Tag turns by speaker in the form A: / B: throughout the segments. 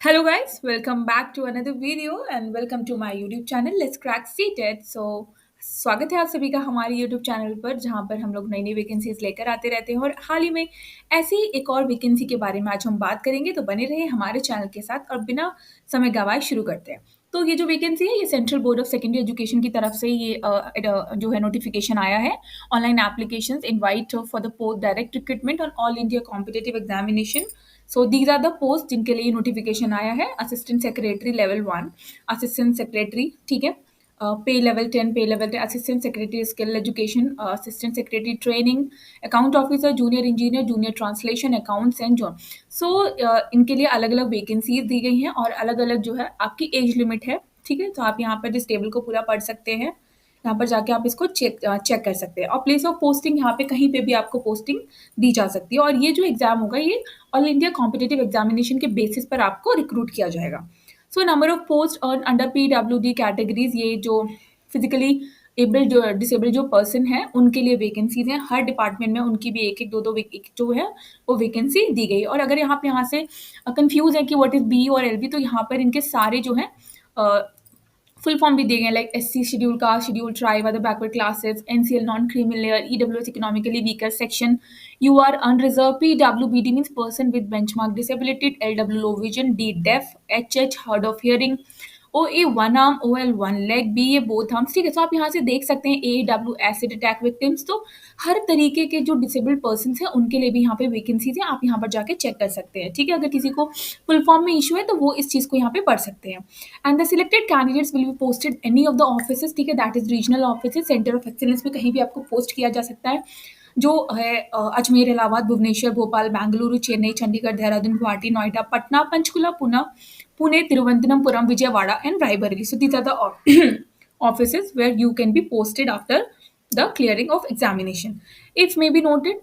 A: Hello guys, welcome back to another video and welcome to my YouTube channel Let's Crack Seated। स्वागत है आप सभी का हमारे YouTube चैनल पर जहां पर हम लोग नई नई वैकेंसीज लेकर आते रहते हैं और हाल ही में ऐसी एक और वैकेंसी के बारे में आज हम बात करेंगे। तो बने रहे हमारे चैनल के साथ और बिना समय गवाए शुरू करते हैं। तो ये जो वैकेंसी है ये central board of secondary education की तरफ से ये जो है नोटिफिकेशन आया है। Online applications invite for the post direct recruitment on all India competitive examination. So these are the post जिनके लिए नोटिफिकेशन आया है। Assistant secretary level 1, assistant secretary, ठीक है, pay level 10, pay level 10, assistant secretary skill education, assistant secretary training, account officer, junior engineer, junior translation, accounts and John. सो इनके लिए अलग अलग वैकेंसीज दी गई हैं और अलग अलग जो है आपकी एज लिमिट है। ठीक है, तो आप यहाँ पर इस टेबल को पूरा पढ़ सकते हैं। यहाँ पर जाके आप इसको चेक कर सकते हैं और प्लेस ऑफ पोस्टिंग यहाँ पे कहीं पे भी आपको पोस्टिंग दी जा सकती है। और ये जो एग्जाम होगा ये ऑल इंडिया कॉम्पिटेटिव एग्जामिनेशन के बेसिस पर आपको रिक्रूट किया जाएगा। सो नंबर ऑफ पोस्ट और अंडर PWD कैटेगरीज, ये जो फिजिकली एबल्ड डिसेबल्ड जो पर्सन है उनके लिए वैकेंसीज हैं। हर डिपार्टमेंट में उनकी भी एक एक दो दो एक जो है वो वैकेंसी दी गई। और अगर यहाँ से कंफ्यूज है कि व्हाट इज बी और LB, तो यहाँ पर इनके सारे जो है फुल फॉर्म भी दिए गए, like SC schedule caste, schedule tribe, other backward classes, NCL non creamy layer, EWS economically weaker section, UR unreserve, PWBD means person with benchmark disability, LW low vision, D deaf, HH hard of hearing, OA one arm, OL one leg, BA both arms. ठीक है, तो आप यहाँ से देख सकते हैं AW acid attack victims. तो हर तरीके के जो डिसेबल्ड पर्सन हैं उनके लिए भी यहाँ पे वैकेंसीज है, आप यहाँ पर जाके चेक कर सकते हैं। ठीक है, अगर किसी को फुल फॉर्म में इशू है तो वो इस चीज़ को यहाँ पे पढ़ सकते हैं। And the selected candidates will be posted any of the offices. ठीक है, that is regional offices, centre of excellence में कहीं भी आपको पोस्ट किया जा सकता है, जो है Ajmer, Allahabad, Bhubaneswar, Bhopal, Bengaluru, Chennai, Chandigarh, Dehradun, Guwahati, Noida, Patna, Panchkula, Pune, Thiruvananthapuram, Vijayawada and Raebareli. So these are the offices where you can be posted after the clearing of examination. If may be noted,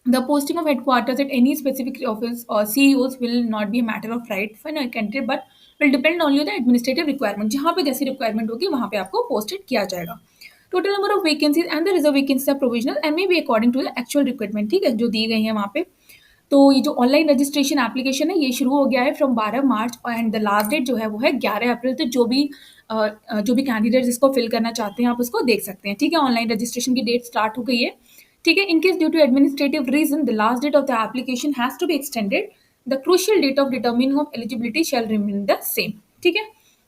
A: the posting of headquarters at any specific office or CEOs will not be a matter of right for a candidate, but will depend only on the administrative requirement. जहाँ पे जैसी requirement होगी वहाँ पे आपको posted किया जाएगा। Total number of vacancies and the reserve vacancies are provisional and may be according to the actual requirement। ठीक है, जो दी गई है वहाँ पे। तो ये जो ऑनलाइन रजिस्ट्रेशन एप्लीकेशन है ये शुरू हो गया है from 12 March and the last date जो है वो है 11 अप्रैल। तो जो भी कैंडिडेट्स इसको फिल करना चाहते हैं आप उसको देख सकते हैं। ठीक है, ऑनलाइन रजिस्ट्रेशन की डेट स्टार्ट हो गई है। ठीक है, in case due to administrative reason the last date of the application has to be extended, the crucial date of determining of eligibility shall remain the same. ठीक है,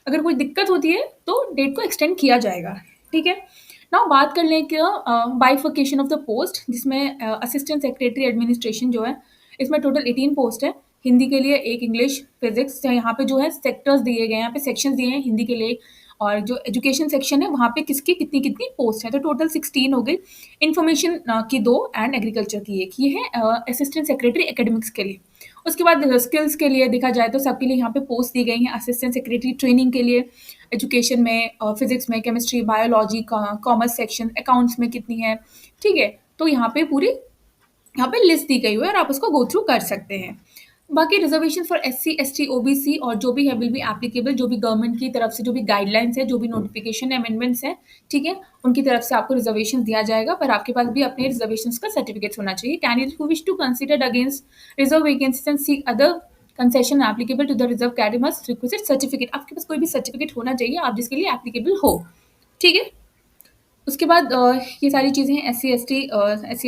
A: अगर कोई दिक्कत होती है तो डेट को एक्सटेंड किया जाएगा। ठीक है, नाउ बात कर लें कि बाइफर्केशन ऑफ द पोस्ट, जिसमें असिस्टेंट सेक्रेटरी एडमिनिस्ट्रेशन जो है इसमें टोटल 18 पोस्ट है। हिंदी के लिए एक, इंग्लिश, फिजिक्स, यहाँ पे जो है सेक्टर्स दिए गए हैं, यहाँ पे सेक्शंस दिए हैं हिंदी के लिए। और जो एजुकेशन सेक्शन है वहाँ पे किसकी कितनी कितनी पोस्ट है, तो टोटल 16 हो गई। इन्फॉर्मेशन की 2 एंड एग्रीकल्चर की 1। ये है असिस्टेंट सेक्रेटरी एकेडमिक्स के लिए। उसके बाद स्किल्स के लिए देखा जाए तो सबके लिए यहाँ पे पोस्ट दी गई हैं। असिस्टेंट सेक्रेटरी ट्रेनिंग के लिए एजुकेशन में, फिजिक्स में, chemistry, biology, commerce section, accounts में कितनी है। ठीक है, तो यहाँ पे पूरी यहाँ पे लिस्ट दी गई हुई है और आप उसको गो थ्रू कर सकते हैं। बाकी reservation for SC ST OBC और जो भी है विल बी एप्लीकेबल, जो भी गवर्नमेंट की तरफ से जो भी गाइडलाइंस है, जो भी नोटिफिकेशन अमेंडमेंट्स है, ठीक है, उनकी तरफ से आपको रिजर्वेशन दिया जाएगा। पर आपके पास भी अपने रिजर्वेशन का सर्टिफिकेट होना चाहिए। Candidate who wish to consider against reserve vacancies and seek other concession applicable to the reserve category must request certificate. आपके पास कोई भी सर्टिफिकेट होना चाहिए आप जिसके लिए एप्लीकेबल हो। ठीक है, उसके बाद ये सारी चीज़ें हैं। SC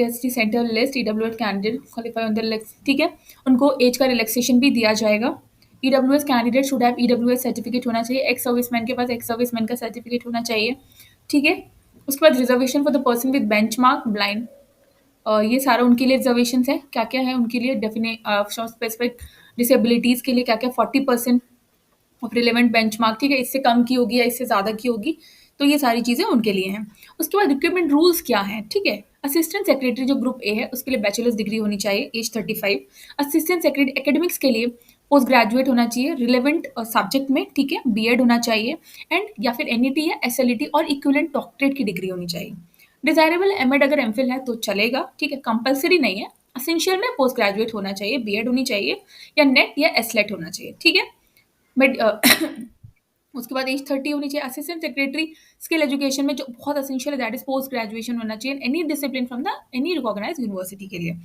A: ST centre list, EWS candidate qualify on the list. ठीक है, उनको एज का रिलैक्सेशन भी दिया जाएगा। EWS candidate should have EWS certificate होना चाहिए। एक्स सर्विसमैन के पास एक्स सर्विसमैन का सर्टिफिकेट होना चाहिए। ठीक है, उसके बाद reservation for the person with bench mark blind, ये सारा उनके लिए रिजर्वेशन है। क्या क्या है उनके लिए, स्पेसिफिक डिसेबिलिटीज़ के लिए क्या क्या 40% ऑफ रिलेवेंट बेंचमार्क। ठीक है, इससे कम की होगी या इससे ज़्यादा की होगी, तो ये सारी चीज़ें उनके लिए हैं। उसके बाद रिक्रूटमेंट रूल्स क्या हैं। ठीक है, असिस्टेंट सेक्रेटरी जो ग्रुप ए है उसके लिए बैचलर्स डिग्री होनी चाहिए, एज 35। असिस्टेंट सेक्रेटरी एकेडमिक्स के लिए पोस्ट ग्रेजुएट होना चाहिए रिलेवेंट सब्जेक्ट में। ठीक है, B.Ed होना चाहिए एंड या फिर NET या SLET और इक्विवेलेंट डॉक्टरेट की डिग्री होनी चाहिए। डिजायरेबल M.Ed अगर MPhil है तो चलेगा। ठीक है, कंपलसरी नहीं है। असेंशियल में पोस्ट ग्रेजुएट होना चाहिए, B.Ed होनी चाहिए या नेट या SLET होना चाहिए। ठीक है, बट उसके बाद एज 30 होनी चाहिए। असिस्टेंट सेक्रेटरी स्किल एजुकेशन में जो बहुत एसेंशियल है दैट इज पोस्ट ग्रेजुएशन होना चाहिए any discipline from the any recognise university के लिए।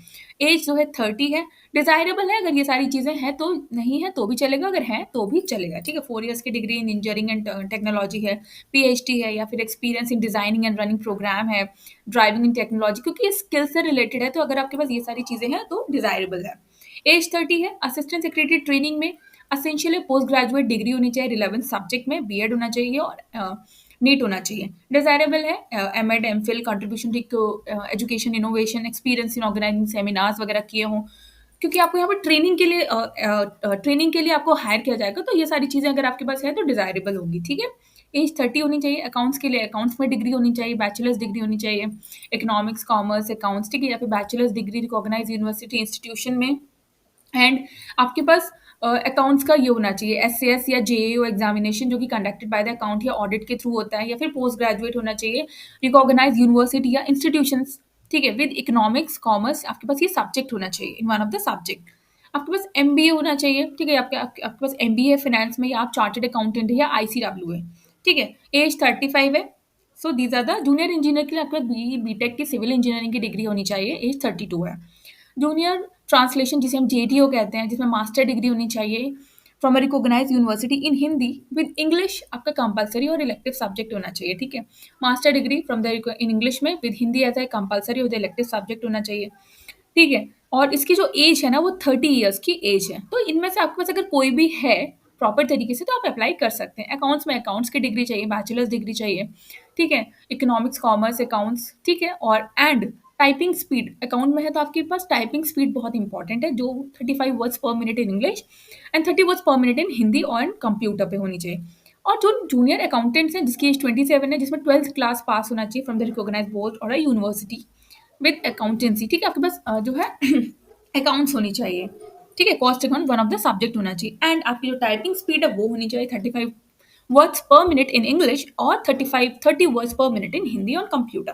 A: एज जो है 30 है। डिजायरेबल है, अगर ये सारी चीज़ें हैं तो नहीं है तो भी चलेगा, अगर है तो भी चलेगा, ठीक है। 4 ईयर्स की degree in engineering and technology है, पीएचडी है, या फिर experience in designing and running programme है, ड्राइविंग इन टेक्नोलॉजी, क्योंकि ये स्किल से रिलेटेड है, तो अगर आपके पास ये सारी चीज़ें हैं तो डिजायरेबल है। एज 30 है। असिस्टेंट सेक्रेटरी ट्रेनिंग में असेंशियली पोस्ट ग्रेजुएट डिग्री होनी चाहिए रिलेवेंट सब्जेक्ट में, बीएड होना चाहिए और नीट होना चाहिए। डिजायरेबल है MEd MPhil, contribution to education innovation, experience in organising seminars वगैरह किए हों, क्योंकि आपको यहाँ पर ट्रेनिंग के लिए आपको हायर किया जाएगा, तो ये सारी चीज़ें अगर आपके पास है तो डिजायरेबल होगी, ठीक है। एज 30 होनी चाहिए। अकाउंट्स के लिए अकाउंट्स में डिग्री होनी चाहिए, बैचलर्स डिग्री होनी चाहिए, इकोनॉमिक्स कॉमर्स अकाउंट्स, ठीक है, या फिर bachelors degree recognise university institution में। एंड आपके पास अकाउंट्स का ये होना चाहिए एसएएस या जेएओ एग्जामिनेशन जो कि कंडक्टेड बाय द अकाउंट या ऑडिट के थ्रू होता है, या फिर पोस्ट ग्रेजुएट होना चाहिए रिकॉग्नाइज यूनिवर्सिटी या इंस्टीट्यूशंस, ठीक है, विद इकोनॉमिक्स कॉमर्स आपके पास ये सब्जेक्ट होना चाहिए in one of the subject. आपके पास एमबीए होना चाहिए, ठीक है, आपके पास एमबीए फाइनेंस में, या आप चार्टर्ड अकाउंटेंट है या आईसीडब्ल्यू है, ठीक है। एज 35 है। So these are the junior engineer के लिए आपके पास बीटेक की सिविल इंजीनियरिंग की डिग्री होनी चाहिए, एज 32 है। जूनियर ट्रांसलेशन जिसे हम जेटीओ कहते हैं, जिसमें मास्टर डिग्री होनी चाहिए from a recognise university in Hindi with English आपका कंपलसरी और इलेक्टिव सब्जेक्ट होना चाहिए, ठीक है। Master degree from the in English में with Hindi as a compulsory और इलेक्टिव सब्जेक्ट होना चाहिए, ठीक है। और इसकी जो एज है ना वो 30 ईयर्स की एज है, तो इनमें से आपके पास अगर कोई भी है प्रॉपर तरीके से तो आप अप्लाई कर सकते हैं। अकाउंट्स में अकाउंट्स की डिग्री चाहिए, बैचलर्स डिग्री चाहिए, ठीक है, इकोनॉमिक्स कॉमर्स अकाउंट्स, ठीक है। और एंड टाइपिंग स्पीड अकाउंट में है तो आपके पास टाइपिंग स्पीड बहुत इंपॉर्टेंट है, जो 35 वर्ड्स पर minute in English and 30 words पर मिनट इन हिंदी और कंप्यूटर पे होनी चाहिए। और जो जूनियर अकाउंटेंट्स हैं जिसकी एज 27 है, जिसमें 12th क्लास पास होना चाहिए फ्रॉम द रिकॉग्नाइज बोर्ड और अ यूनिवर्सिटी विद अकाउंटेंसी, ठीक है, आपके पास जो है अकाउंट्स होनी चाहिए, ठीक है, cost account one of the subject होना चाहिए। एंड आपकी जो टाइपिंग स्पीड है वो होनी चाहिए 35 वर्ड्स पर मिनट इन इंग्लिश और 30 वर्ड्स पर minute in Hindi on computer.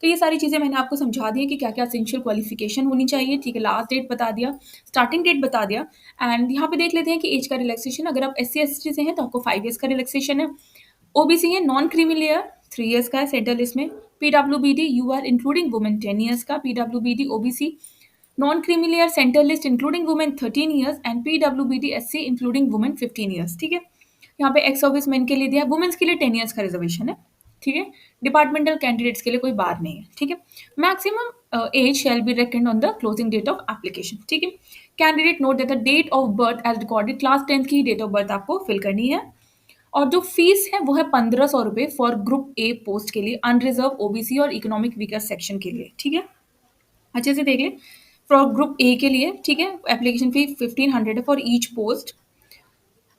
A: तो ये सारी चीज़ें मैंने आपको समझा दी है कि क्या क्या एसेंशियल क्वालिफिकेशन होनी चाहिए, ठीक है। लास्ट डेट बता दिया, स्टार्टिंग डेट बता दिया। एंड यहाँ पे देख लेते हैं कि एज का रिलैक्सेशन, अगर आप SC ST से हैं तो आपको 5 ईयर्स का रिलैक्सेशन है। ओबीसी है, नॉन क्रीमी लेयर 3 ईयर्स का है, सेंट्रल लिस्ट में। PWBD U R including women 10 years का, PWBD OBC non creamy layer central list including women 13 years and PWBD SC including women 15 years, ठीक है। यहाँ पे एक्स सर्विस मैन के लिए दिया है, वुमेन्स के लिए 10 ईयर्स का रिजर्वेशन है, ठीक है। डिपार्टमेंटल कैंडिडेट्स के लिए कोई बार नहीं है, ठीक है। Maximum age shall be reckoned on the closing date of application, ठीक है। Candidate note that the date of birth as recorded, class 10th की डेट ऑफ बर्थ आपको फिल करनी है। और जो फीस है वो है 1500 रुपये फॉर ग्रुप ए पोस्ट के लिए, अनरिजर्व ओबीसी और इकोनॉमिक वीकर सेक्शन के लिए, ठीक है। अच्छे से देख ले, फॉर ग्रुप ए के लिए, ठीक है, एप्लीकेशन फी 1500 है for each post.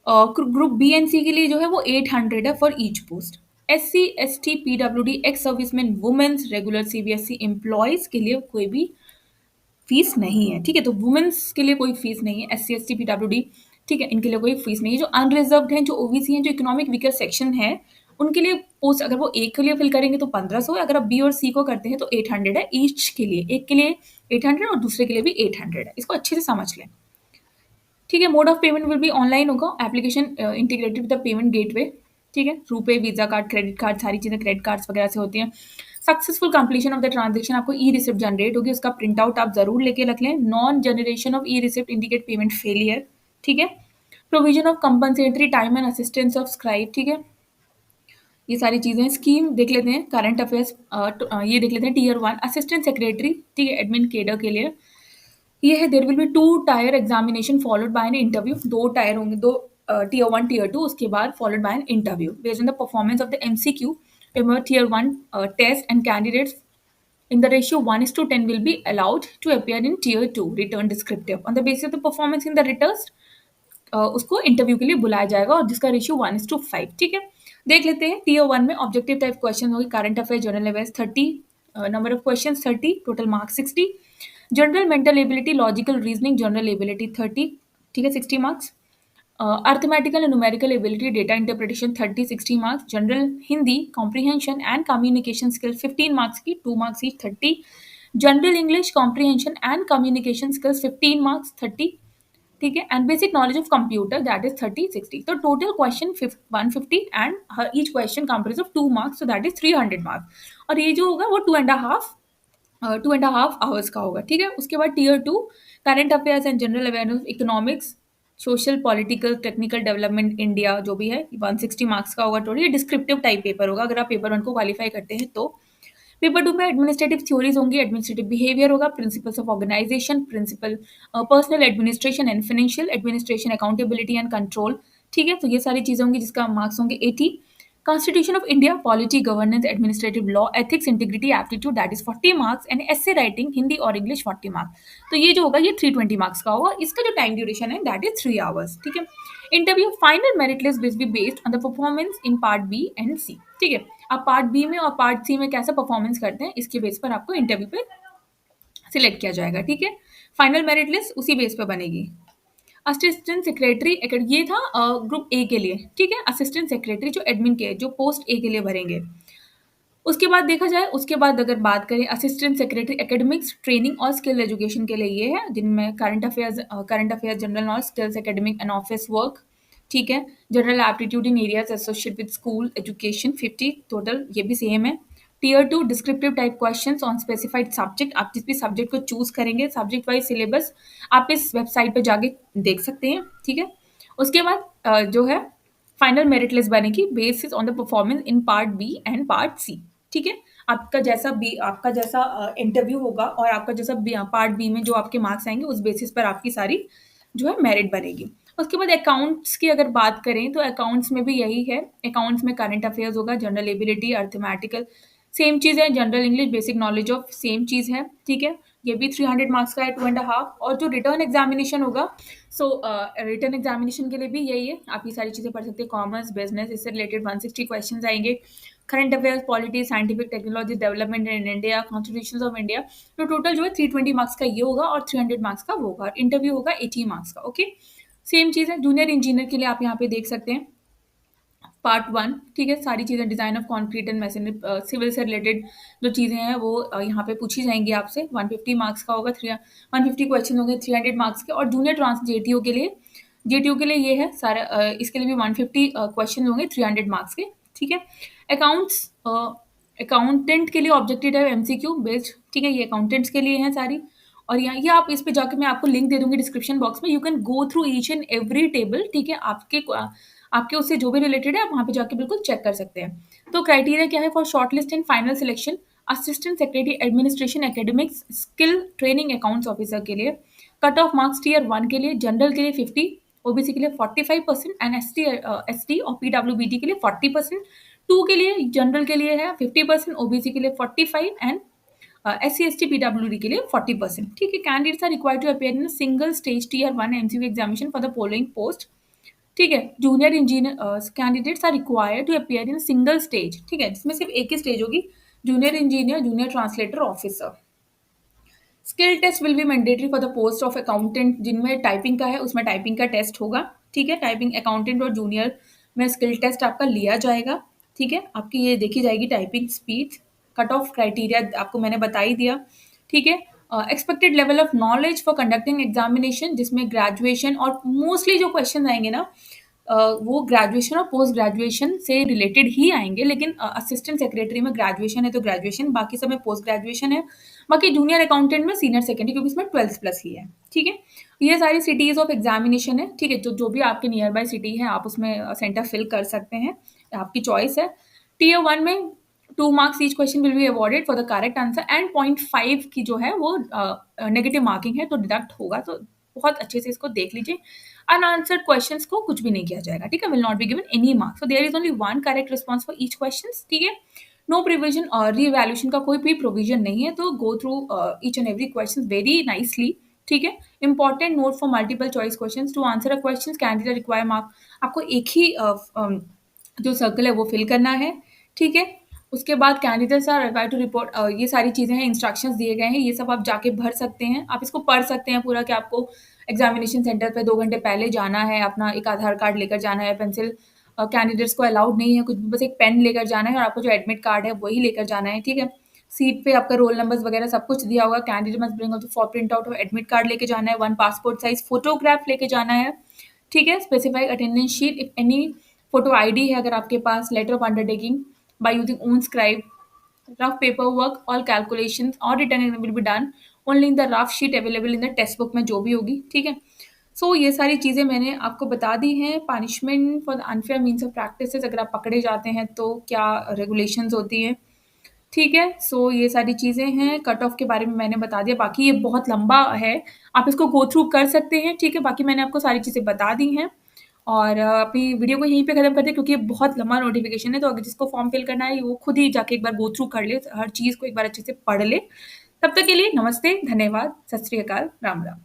A: Group B and C के लिए जो है वो 800 है for each post. SC ST PWD ex serviceman women's regular CBSE employees के लिए कोई भी फीस नहीं है, ठीक है। तो वुमेन्स के लिए कोई फीस नहीं है, SC ST PWD, ठीक है, इनके लिए कोई फीस नहीं है। जो अनरिजर्व्ड हैं, जो ओबीसी हैं, जो इकोनॉमिक वीकर सेक्शन है, उनके लिए पोस्ट अगर वो एक के लिए फिल करेंगे तो 1500 है, अगर आप बी और सी को करते हैं तो 800 है ईच के लिए, एक के लिए 800 और दूसरे के लिए भी 800 है। इसको अच्छे से समझ लें, ठीक है। Mode of payment will be online होगा, application integrated with the payment gateway, ठीक है। RuPay, Visa card, credit card, सारी चीज़ें क्रेडिट कार्ड्स वगैरह से होती हैं। Successful completion of the transaction आपको ई रिसिप्ट जनरेट होगी, उसका प्रिंट आउट आप जरूर लेके रख लें। Non generation of E receipt indicate payment failure, ठीक है। Provision of compensatory time and assistance of scribe, ठीक है। ये सारी चीज़ें स्कीम देख लेते हैं, करंट अफेयर्स ये देख लेते हैं। टीयर 1 असिस्टेंट सेक्रेटरी, ठीक है, एडमिन केडर के लिए ये है। There will be 2 tier examination followed by an interview, 2 tier होंगे, 2 टीयर 1 टीयर 2, उसके बाद followed by an interview based on the performance of the MCQ tier 1 test and candidates in the ratio 1:10 will be allowed to appear in tier 2 return descriptive on the basis of the performance in the retest उसको interview के लिए बुलाया जाएगा और जिसका ratio 1:5, ठीक है। देख लेते हैं टीयर 1 में ऑब्जेक्टिव टाइप क्वेश्चन होगी, current affair general awareness 30, number of question 30, total marks 60। General mental ability logical reasoning general ability 30, ठीक है, 60 marks. Arithmetical and numerical ability data interpretation 30, 60 marks. General Hindi comprehension and communication skills 15 marks की, 2 marks each 30। General English comprehension and communication skills 15 marks 30। ठीक है, and basic knowledge of computer that is 30-60। तो total question 150 and each question comprise of 2 marks, so that is 300 marks. और ये जो होगा वो 2.5 hours का होगा। ठीक है, उसके बाद tier 2 current affairs and general awareness, economics, social, political, technical development India जो भी है, 160 मार्क्स का होगा टोटल। ये डिस्क्रिप्टिव टाइप पेपर होगा अगर आप पेपर 1 को क्वालिफाई करते हैं तो। पेपर 2 में एडमिनिस्ट्रेटिव थ्योरीज होंगी, एडमिनिस्ट्रेटिव बिहेवियर होगा, principles of organisation, principle personnel administration and financial administration, accountability and control. ठीक है, तो ये सारी चीजें होंगी जिसका मार्क्स होंगे 80। Constitution of India, polity, governance, administrative law, ethics, integrity, aptitude that is 40 marks, and essay writing Hindi और इंग्लिश 40 मार्क्स। तो ये जो होगा ये 320 मार्क्स का होगा। इसका जो टाइम ड्यूरेशन है दैट इज 3 आवर्स। ठीक है, interview final merit list will be based on the performance in part B and C. ठीक है, आप पार्ट बी में और पार्ट सी में कैसा परफॉर्मेंस करते हैं इसके बेस पर आपको इंटरव्यू पे सिलेक्ट किया जाएगा। ठीक है, फाइनल मेरिट लिस्ट उसी बेस पर बनेगी। असिस्टेंट सेक्रेटरी, ये था ग्रुप ए के लिए। ठीक है, असिस्टेंट सेक्रेटरी जो एडमिन के जो पोस्ट ए के लिए भरेंगे। उसके बाद देखा जाए, उसके बाद अगर बात करें असिस्टेंट सेक्रेटरी एकेडमिक्स, ट्रेनिंग और स्किल एजुकेशन के लिए ये है, जिनमें current affairs, general knowledge, skills, academic and office work. ठीक है, general aptitude in areas associate with school education 50 total, ये भी सेम है। Tier 2 descriptive type questions on specified subject, आप जिस भी सब्जेक्ट को चूज करेंगे, सब्जेक्ट वाइज सिलेबस आप इस वेबसाइट पे जाके देख सकते हैं। ठीक है, उसके बाद जो है फाइनल मेरिट लिस्ट बनेगी basis on the performance in part B and part C. ठीक है, आपका जैसा इंटरव्यू होगा और आपका जैसा पार्ट बी में जो आपके मार्क्स आएंगे उस बेसिस पर आपकी सारी जो है मेरिट बनेगी। उसके बाद अकाउंट्स की अगर बात करें तो अकाउंट्स में भी यही है। अकाउंट्स में करंट अफेयर्स होगा, जनरल एबिलिटी, अर्थमेटिकल, सेम चीज़ है, general English, basic knowledge of, same चीज़ है। ठीक है, ये भी 300 मार्क्स का है, 2.5। और जो रिटर्न एग्जामिनेशन होगा, सो रिटर्न एग्जामिनेशन के लिए भी यही है, आप ये सारी चीज़ें पढ़ सकते हैं, कॉमर्स, बिजनेस, इससे रिलेटेड 160 क्वेश्चन आएंगे। Current affairs, polity, scientific, technology, development in India, constitution of India. तो टोटल जो है 320 मार्क्स का ये होगा और 300 मार्क्स का वो होगा। इंटरव्यू होगा 80 मार्क्स का। ओके, सेम चीज़ है। जूनियर इंजीनियर के लिए आप यहाँ पे देख सकते हैं पार्ट 1। ठीक है, सारी चीज़ें design of concrete and masonry, civil से रिलेटेड जो चीज़ें हैं वो यहाँ पे पूछी जाएंगी आपसे। 150 मार्क्स का होगा, 150 क्वेश्चन होंगे 300 मार्क्स के। और जूनियर ट्रांस जेटीयू के लिए ये है सारा, इसके लिए भी 150 क्वेश्चन होंगे 300 मार्क्स के। ठीक है, अकाउंट्स, अकाउंटेंट के लिए ऑब्जेक्टिव टाइप एमसीक्यू बेस्ड। ठीक है, ये अकाउंटेंट्स के लिए हैं सारी। और यहाँ ये आप इस पे जाके मैं आपको लिंक दे दूंगी डिस्क्रिप्शन बॉक्स में, you can go through each and every table. ठीक है, आपके उससे जो भी रिलेटेड है आप वहाँ पे जाके बिल्कुल चेक कर सकते हैं। तो क्राइटेरिया क्या है for short list and final selection? Assistant secretary administration academics skill training accounts officer के लिए कट ऑफ मार्क्स टीयर 1 के लिए, जनरल के लिए 50, ओबीसी के लिए 45% एंड एसटी और पीडब्ल्यूबीटी के लिए 40%। 2 के लिए जनरल के लिए है 50%, ओबीसी के लिए 45 एंड SC ST PWD के लिए 40%। ठीक है, candidates are required to appear in single stage tier 1 MCQ examination for the following post. ठीक है, junior engineer candidates are required to appear in single stage. ठीक है, जिसमें सिर्फ एक ही स्टेज होगी, junior engineer, junior translator, officer. Skill test will be mandatory for the post of accountant, जिनमें टाइपिंग का है उसमें टाइपिंग का टेस्ट होगा। ठीक है, टाइपिंग अकाउंटेंट और जूनियर में स्किल टेस्ट आपका लिया जाएगा। ठीक है, आपकी ये देखी जाएगी typing speed. Cut off criteria आपको मैंने बता ही दिया। ठीक है, expected level of knowledge for conducting examination, जिसमें ग्रेजुएशन और मोस्टली जो क्वेश्चन आएंगे ना वो ग्रेजुएशन और पोस्ट ग्रेजुएशन से रिलेटेड ही आएंगे। लेकिन असिस्टेंट सेक्रेटरी में ग्रेजुएशन है तो ग्रेजुएशन, बाकी सब में पोस्ट ग्रेजुएशन है। बाकी जूनियर अकाउंटेंट में सीनियर सेकेंडरी, क्योंकि इसमें 12 प्लस ही है। ठीक है, ये सारी सिटीज ऑफ एग्जामिनेशन है। ठीक है, जो भी आपके नियर बाय सिटी है आप उसमें सेंटर फिल कर सकते हैं, आपकी चॉइस है। टीयर 1 में 2 marks each question will be awarded for the correct answer and 0.5 की जो है वो नेगेटिव मार्किंग है तो डिडक्ट होगा। तो बहुत अच्छे से इसको देख लीजिए। अनआंसर्ड क्वेश्चंस को कुछ भी नहीं किया जाएगा। ठीक है, will not be given any marks, so there is only one correct response for each questions. ठीक है, नो प्रोविजन और रीवैल्यूएशन का कोई भी प्रोविजन नहीं है, तो go through each and every question very nicely. ठीक है, important note for multiple choice questions, to answer a question candidate require mark, आपको एक ही जो सर्कल है वो फिल करना है। ठीक है, उसके बाद candidates are required to report, ये सारी चीज़ें हैं, इंस्ट्रक्शंस दिए गए हैं, ये सब आप जाके भर सकते हैं। आप इसको पढ़ सकते हैं पूरा कि आपको एग्जामिनेशन सेंटर पे 2 घंटे पहले जाना है, अपना एक आधार कार्ड लेकर जाना है, पेंसिल कैंडिडेट्स को अलाउड नहीं है कुछ भी, बस एक पेन लेकर जाना है और आपको जो एडमिट कार्ड है वही लेकर जाना है। ठीक है, सीट पे आपका रोल नंबर्स वगैरह सब कुछ दिया होगा। Candidate must bring also for print out और एडमिट कार्ड लेके जाना है, 1 पासपोर्ट साइज फोटोग्राफ लेके जाना है, ठीक है। Specified attendance sheet if any, photo ID है अगर आपके पास, letter of undertaking by using own scribe, rough paperwork, all calculations or return will be done only in the rough sheet available in the text book में जो भी होगी, ठीक है। सो ये सारी चीज़ें मैंने आपको बता दी हैं। Punishment for the unfair means of practices, अगर आप पकड़े जाते हैं तो क्या रेगुलेशंस होती हैं, ठीक है। सो ये सारी चीज़ें हैं। कट ऑफ के बारे में मैंने बता दिया, बाकी ये बहुत लंबा है, आप इसको गो थ्रू कर सकते हैं, ठीक है। बाकी मैंने आपको सारी चीज़ें बता दी हैं और अपनी वीडियो को यहीं पे खत्म करते हैं क्योंकि ये बहुत लंबा नोटिफिकेशन है। तो अगर जिसको फॉर्म फिल करना है वो खुद ही जाके एक बार गो थ्रू कर ले, हर चीज़ को एक बार अच्छे से पढ़ ले। तब तक के लिए नमस्ते, धन्यवाद, सत श्री अकाल, राम राम।